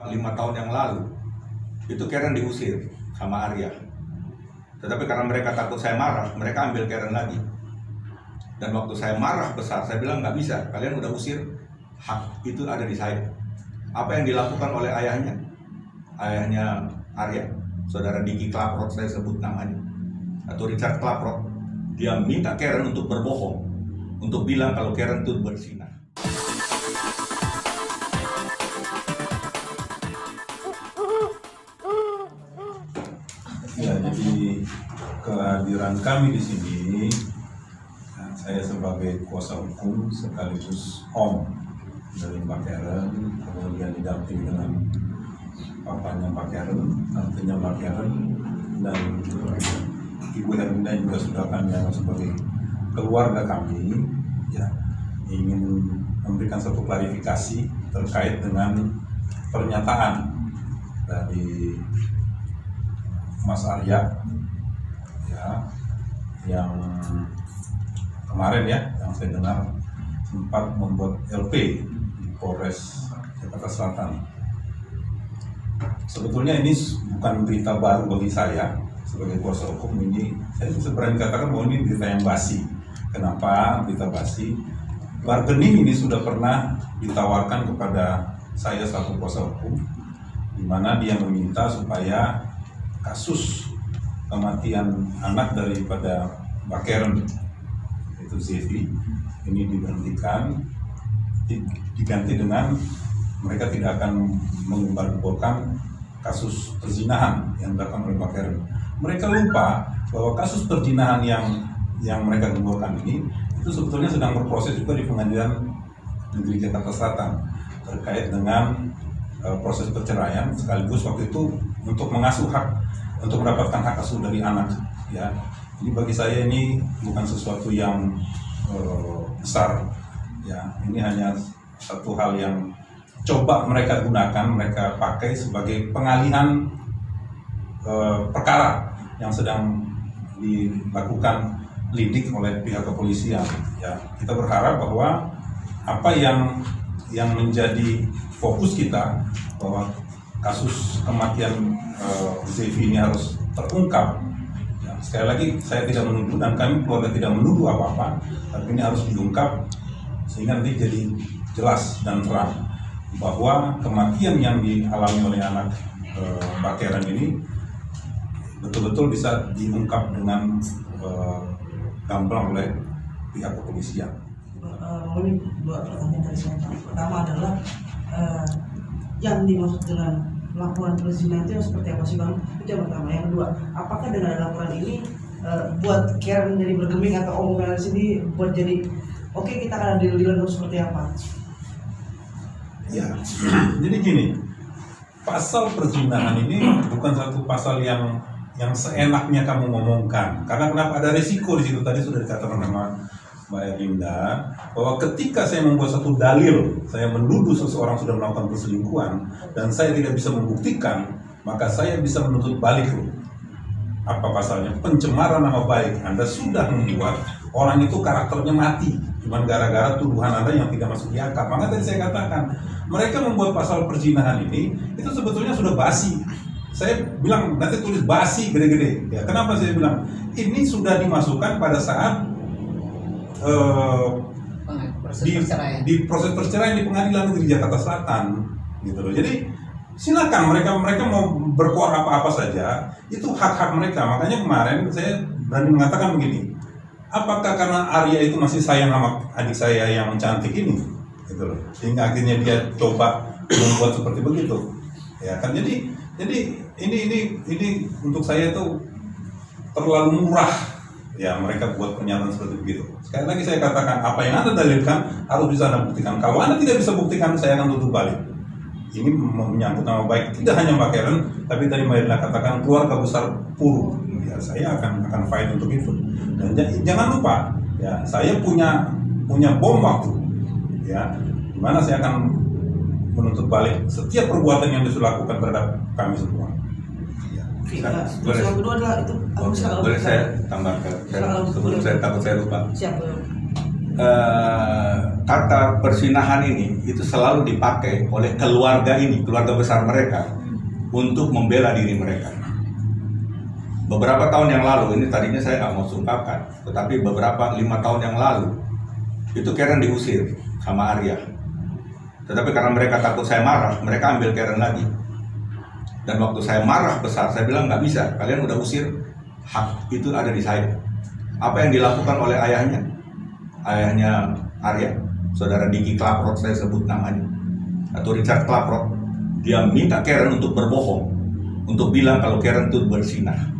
5 tahun yang lalu itu Karen diusir sama Arya. Tetapi karena mereka takut saya marah, mereka ambil Karen lagi. Dan waktu saya marah besar, saya bilang nggak bisa, kalian udah usir, hak itu ada di saya. Apa yang dilakukan oleh ayahnya Arya, saudara Diki Klaprot, saya sebut namanya, atau Richard Klaprot, dia minta Karen untuk berbohong, untuk bilang kalau Karen itu bersinah. Ya, jadi kehadiran kami di sini, saya sebagai kuasa hukum sekaligus om dari Mbak Karen, kemudian didampingi dengan papanya Mbak Karen, tantenya Mbak Karen, dan Ibu Herminda juga sudah kami anggap sebagai keluarga kami, ya, ingin memberikan satu klarifikasi terkait dengan pernyataan dari Mas Arya, ya, yang kemarin ya, yang saya dengar sempat membuat LP di Polres Jakarta Selatan. Sebetulnya ini bukan berita baru bagi saya sebagai kuasa hukum. Ini saya bisa berani katakan bahwa ini berita yang basi. Kenapa berita basi? Bargaining ini sudah pernah ditawarkan kepada saya selaku kuasa hukum, di mana dia meminta supaya kasus kematian anak daripada Mbak Karen, itu Zevi, ini diberhentikan, diganti dengan mereka tidak akan menggembar-gemborkan kasus perzinahan yang dilakukan oleh Mbak Karen. Mereka lupa bahwa kasus perzinahan yang mereka gemborkan ini itu sebetulnya sedang berproses juga di Pengadilan Negeri Jakarta Selatan terkait dengan proses perceraian, sekaligus waktu itu untuk mengasuh hak, untuk mendapatkan hak asuh dari anak, ya. Jadi bagi saya ini bukan sesuatu yang besar, ya. Ini hanya satu hal yang coba mereka gunakan, mereka pakai sebagai pengalihan perkara yang sedang dilakukan lidik oleh pihak kepolisian, ya. Kita berharap bahwa apa yang menjadi fokus kita, bahwa kasus kematian Zevi ini harus terungkap. Ya, sekali lagi saya tidak menuduh dan kami keluarga tidak menuduh apa-apa, tapi ini harus diungkap sehingga nanti jadi jelas dan terang bahwa kematian yang dialami oleh anak Mbak Karen ini betul-betul bisa diungkap dengan gamblang oleh pihak kepolisian. Ini dua pertanyaan dari saya. Pertama adalah yang dimaksud dengan laporan perzinahan itu yang seperti apa sih Bang? Itu yang pertama. Yang kedua, apakah dengan laporan ini buat Karen jadi bergeming atau omongan sini buat jadi oke, kita akan deal-dealan seperti apa? Ya, jadi gini, pasal perzinahan ini bukan satu pasal yang seenaknya kamu ngomongkan. Karena kenapa? Ada risiko di situ, tadi sudah dikatakan sama Mbak Herminda, bahwa ketika saya membuat satu dalil, saya menuduh seseorang sudah melakukan perselingkuhan dan saya tidak bisa membuktikan, maka saya bisa menuntut balik. Apa pasalnya? Pencemaran nama baik. Anda sudah membuat orang itu karakternya mati, cuma gara-gara tuduhan Anda yang tidak masuk di akal. Maka tadi saya katakan, mereka membuat pasal perzinahan ini itu sebetulnya sudah basi. Saya bilang nanti tulis basi gede-gede. Ya, kenapa saya bilang ini sudah dimasukkan pada saat di proses perceraian di Pengadilan Negeri Jakarta Selatan, gitu loh. Jadi silakan mereka mau berkuar apa-apa saja, itu hak-hak mereka. Makanya kemarin saya berani mengatakan begini, apakah karena Arya itu masih sayang sama adik saya yang cantik ini, gitu loh, sehingga akhirnya dia coba membuat seperti begitu, ya kan? Jadi ini untuk saya itu terlalu murah. Ya, mereka buat pernyataan seperti begitu. Sekali lagi saya katakan, apa yang Anda dalilkan harus bisa Anda buktikan. Kalau Anda tidak bisa buktikan, saya akan tutup balik. Ini menyangkut nama baik tidak hanya Mbak Karen, tapi tadi Mbak Irna katakan keluarga besar Puru. Ya, saya akan fight untuk itu. Dan jangan lupa, ya, saya punya bom waktu, ya, dimana saya akan menuntut balik setiap perbuatan yang dilakukan terhadap kami semua. Yang kedua adalah itu boleh saya tambahkan sebelum saya takut saya lupa. Siap. kata persinahan ini itu selalu dipakai oleh keluarga ini, keluarga besar mereka, untuk membela diri mereka. Beberapa tahun yang lalu, ini tadinya saya nggak mau sungkapkan, tetapi 5 tahun yang lalu itu Karen diusir sama Arya. Tetapi karena mereka takut saya marah, mereka ambil Karen lagi. Dan waktu saya marah besar, saya bilang nggak bisa, kalian udah usir, hak itu ada di saya. Apa yang dilakukan oleh ayahnya Arya, saudara Diki Klaproth, saya sebut namanya, atau Richard Klaproth, dia minta Karen untuk berbohong, untuk bilang kalau Karen itu bersinah.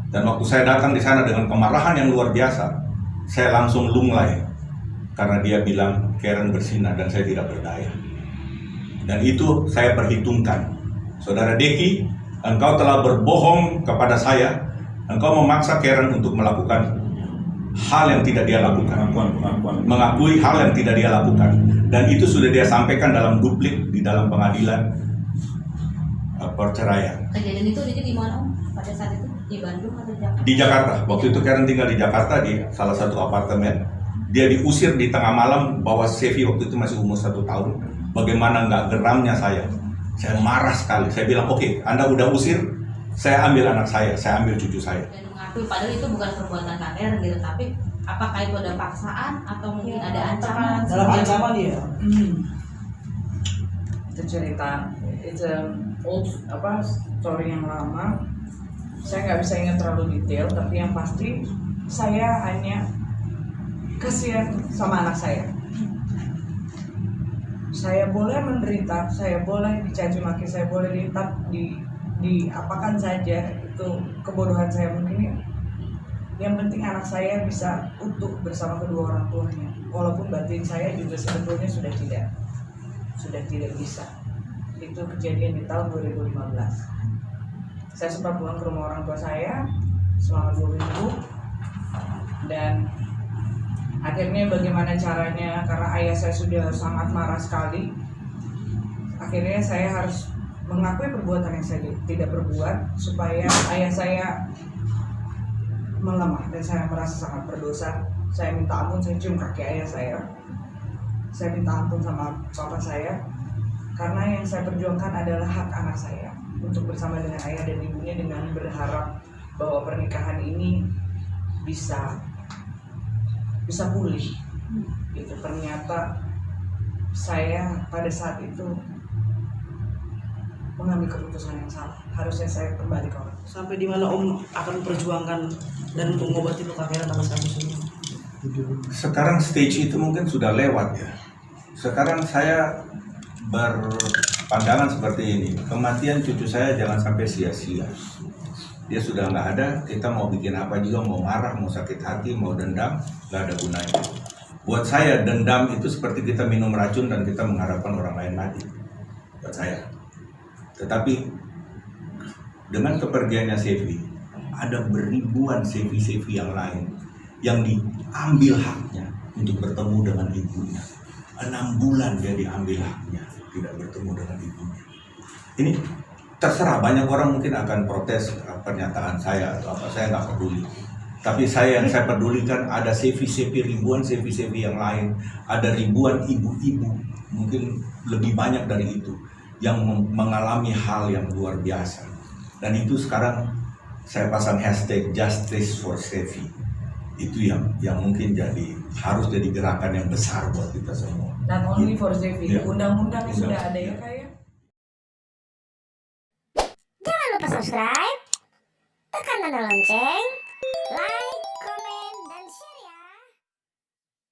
Dan waktu saya datang di sana dengan kemarahan yang luar biasa, saya langsung lunglai karena dia bilang Karen bersinah dan saya tidak berdaya. Dan itu saya perhitungkan. Saudara Deki, engkau telah berbohong kepada saya, engkau memaksa Karen untuk melakukan hal yang tidak dia lakukan, mengakui hal yang tidak dia lakukan, dan itu sudah dia sampaikan dalam duplik di dalam pengadilan perceraian. Kejadian itu di mana Om? Pada saat itu di Bandung atau Jakarta? Di Jakarta. Waktu itu Karen tinggal di Jakarta di salah satu apartemen. Dia diusir di tengah malam, bawa Sevi waktu itu masih umur 1 tahun. Bagaimana nggak geramnya saya? Saya marah sekali. Saya bilang, oke, Anda udah usir, saya ambil anak saya ambil cucu saya. Dan mengakui padahal itu bukan perbuatan Karen gitu, tapi apakah itu ada paksaan atau mungkin ada ancaman? Dalam ancaman ya. Itu cerita, it's a old story yang lama. Saya nggak bisa ingat terlalu detail, tapi yang pasti saya hanya kasihan sama anak saya. Saya boleh menderita, saya boleh dicaci maki, saya boleh diapakan saja, itu kebodohan saya mungkin. Yang penting anak saya bisa utuh bersama kedua orang tuanya, walaupun batin saya juga sebetulnya sudah tidak bisa. Itu kejadian di tahun 2015. Saya sempat pulang ke rumah orang tua saya selama 2 minggu, dan akhirnya bagaimana caranya, karena ayah saya sudah sangat marah sekali, akhirnya saya harus mengakui perbuatan yang saya tidak berbuat supaya ayah saya melemah, dan saya merasa sangat berdosa. Saya minta ampun, saya cium kaki ayah saya minta ampun sama papa saya, karena yang saya perjuangkan adalah hak anak saya untuk bersama dengan ayah dan ibunya, dengan berharap bahwa pernikahan ini bisa pulih. Itu ternyata saya pada saat itu mengambil keputusan yang salah. Harusnya saya kembali ke orang. Sampai di mana Om akan memperjuangkan dan mengobati luka Karen atas kasus ini? Sekarang stage itu mungkin sudah lewat ya. Sekarang saya berpandangan seperti ini, kematian cucu saya jangan sampai sia-sia. Dia sudah nggak ada, kita mau bikin apa juga, mau marah, mau sakit hati, mau dendam, nggak ada gunanya. Buat saya dendam itu seperti kita minum racun dan kita mengharapkan orang lain mati. Buat saya. Tetapi dengan kepergiannya Sevi, ada beribuan Sevi yang lain yang diambil haknya untuk bertemu dengan ibunya. 6 bulan dia diambil haknya, tidak bertemu dengan ibunya. Ini terserah, banyak orang mungkin akan protes pernyataan saya atau apa, saya nggak peduli. Tapi yang saya pedulikan ada ribuan Sevi yang lain, ada ribuan ibu-ibu, mungkin lebih banyak dari itu, yang mengalami hal yang luar biasa. Dan itu sekarang saya pasang hashtag Justice for Sevi. Itu yang mungkin harus jadi gerakan yang besar buat kita semua. Not only for Sevi, Ya. undang-undangnya sudah ada ya kayak. Jangan lupa subscribe, tekan tanda lonceng,